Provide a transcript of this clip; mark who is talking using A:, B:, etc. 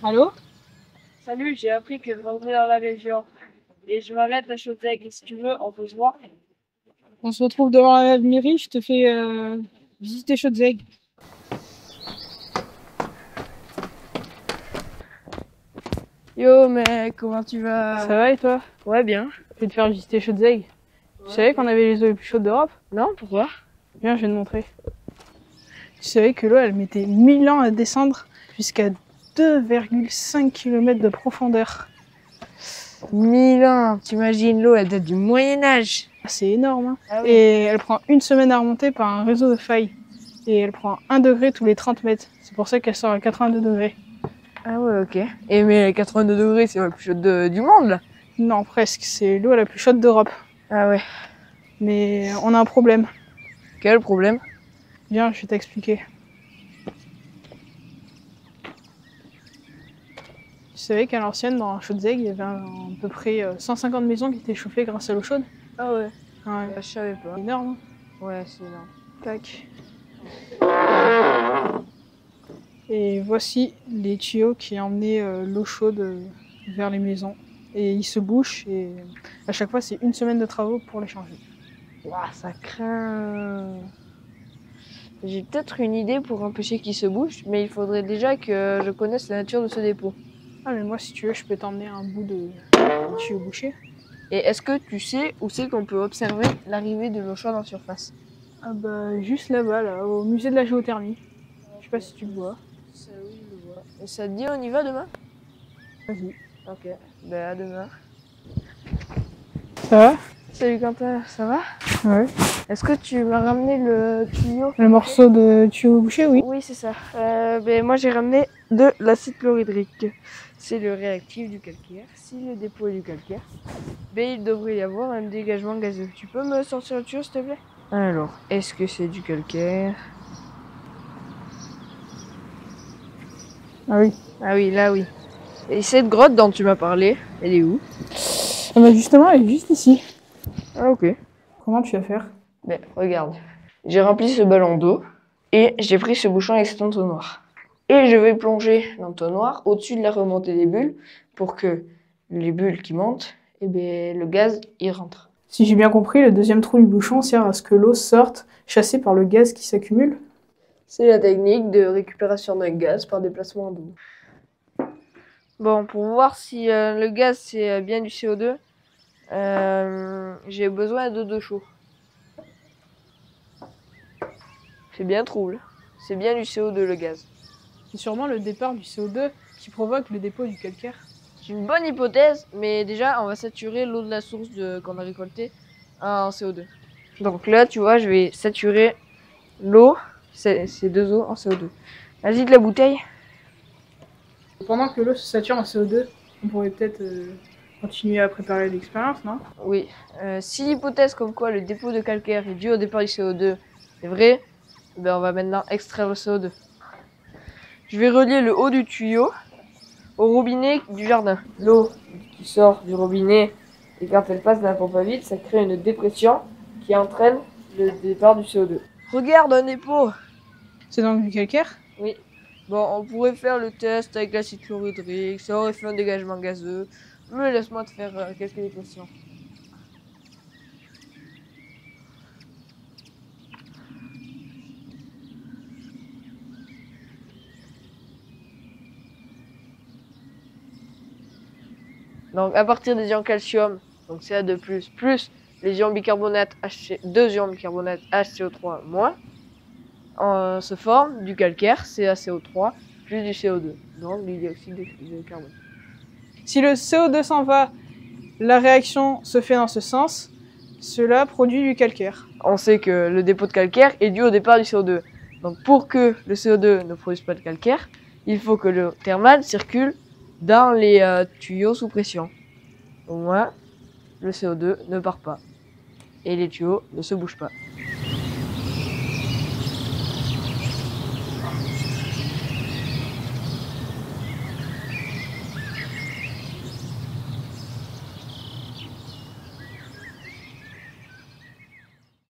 A: Allô?
B: Salut, j'ai appris que je rentrais dans la région et je m'arrête à Chaudiac. Si tu veux, on peut se voir.
A: On se retrouve devant la mairie, je te fais visiter Chaudzeg.
B: Yo mec, comment tu vas?
A: Ça va et toi?
B: Ouais, bien.
A: Je vais te faire visiter Chaudzeg. Tu savais qu'on avait les eaux les plus chaudes d'Europe?
B: Non, pourquoi?
A: Viens, je vais te montrer. Tu savais que l'eau, elle mettait 1000 ans à descendre jusqu'à 2,5 km de profondeur.
B: 1000 ans, t'imagines l'eau, elle date du Moyen-Âge.
A: C'est énorme, hein?
B: Ah oui.
A: Et elle prend une semaine à remonter par un réseau de failles. Et elle prend 1 degré tous les 30 mètres. C'est pour ça qu'elle sort à 82 degrés.
B: Ah ouais, ok. Et mais 82 degrés, c'est la plus chaude du monde là.
A: Non, presque. C'est l'eau la plus chaude d'Europe.
B: Ah ouais.
A: Mais on a un problème.
B: Quel problème?
A: Viens, je vais t'expliquer. Tu savais qu'à l'ancienne, dans Chaudzeg, il y avait à peu près 150 maisons qui étaient chauffées grâce à l'eau chaude?
B: Ah ouais.
A: Ouais,
B: Je savais pas.
A: c'est énorme.
B: Ouais, c'est énorme.
A: Tac. Et voici les tuyaux qui emmenaient l'eau chaude vers les maisons. Et ils se bouchent et à chaque fois, c'est une semaine de travaux pour les changer.
B: Ouah, ça craint. J'ai peut-être une idée pour empêcher qu'il se bouche, mais il faudrait déjà que je connaisse la nature de ce dépôt.
A: Ah, mais moi, si tu veux, je peux t'emmener un bout de tuyau bouché.
B: Et est-ce que tu sais où c'est qu'on peut observer l'arrivée de l'eau chaude en surface?
A: Ah bah, juste là-bas, là, au musée de la géothermie. Je sais pas si tu le vois.
B: Ça, oui, je le vois. Et ça te dit on y va demain?
A: Vas-y.
B: Ok, ben à demain.
A: Ça va?
B: Salut Quentin, ça va?
A: Ouais.
B: Est-ce que tu m'as ramené le tuyau?
A: Le morceau de tuyau bouché, oui.
B: Oui, c'est ça. Moi j'ai ramené de l'acide chlorhydrique. C'est le réactif du calcaire. Si le dépôt est du calcaire, il devrait y avoir un dégagement gazeux. Tu peux me sortir le tuyau s'il te plaît? Alors, est-ce que c'est du calcaire?
A: Ah oui.
B: Ah oui, là oui. Et cette grotte dont tu m'as parlé, elle est où?
A: Ah bah justement, elle est juste ici.
B: Ah ok.
A: Comment tu vas faire?
B: Ben, regarde. J'ai rempli ce ballon d'eau et j'ai pris ce bouchon avec cet entonnoir. Et je vais plonger l'entonnoir au-dessus de la remontée des bulles pour que les bulles qui montent, le gaz y rentre.
A: Si j'ai bien compris, le deuxième trou du bouchon sert à ce que l'eau sorte, chassée par le gaz qui s'accumule.
B: C'est la technique de récupération d'un gaz par déplacement d'eau. Bon, pour voir si le gaz c'est bien du CO2, j'ai besoin d'eau chaud. C'est bien trouble. C'est bien du CO2 le gaz.
A: C'est sûrement le départ du CO2 qui provoque le dépôt du calcaire.
B: C'est une bonne hypothèse, mais déjà on va saturer l'eau de la source qu'on a récoltée en CO2. Donc là, tu vois, je vais saturer l'eau, ces deux eaux en CO2. Vas-y de la bouteille.
A: Pendant que l'eau se sature en CO2, on pourrait peut-être continuer à préparer l'expérience, non?
B: Oui. Si l'hypothèse comme quoi le dépôt de calcaire est dû au départ du CO2 est vraie, on va maintenant extraire le CO2. Je vais relier le haut du tuyau au robinet du jardin. L'eau qui sort du robinet et quand elle passe dans la pompe à vide, ça crée une dépression qui entraîne le départ du CO2. Regarde un dépôt!
A: C'est donc du calcaire?
B: Oui. Bon, on pourrait faire le test avec l'acide chlorhydrique, ça aurait fait un dégagement gazeux, mais laisse-moi te faire quelques dépressions. Donc à partir des ions calcium, donc Ca2+, plus les ions bicarbonate, 2 ions bicarbonate HCO3-, se forme du calcaire, CaCO3, plus du CO2, donc du dioxyde de carbone.
A: Si le CO2 s'en va, la réaction se fait dans ce sens, cela produit du calcaire.
B: On sait que le dépôt de calcaire est dû au départ du CO2. Donc pour que le CO2 ne produise pas de calcaire, il faut que le thermal circule dans les tuyaux sous pression. Au moins, le CO2 ne part pas et les tuyaux ne se bougent pas.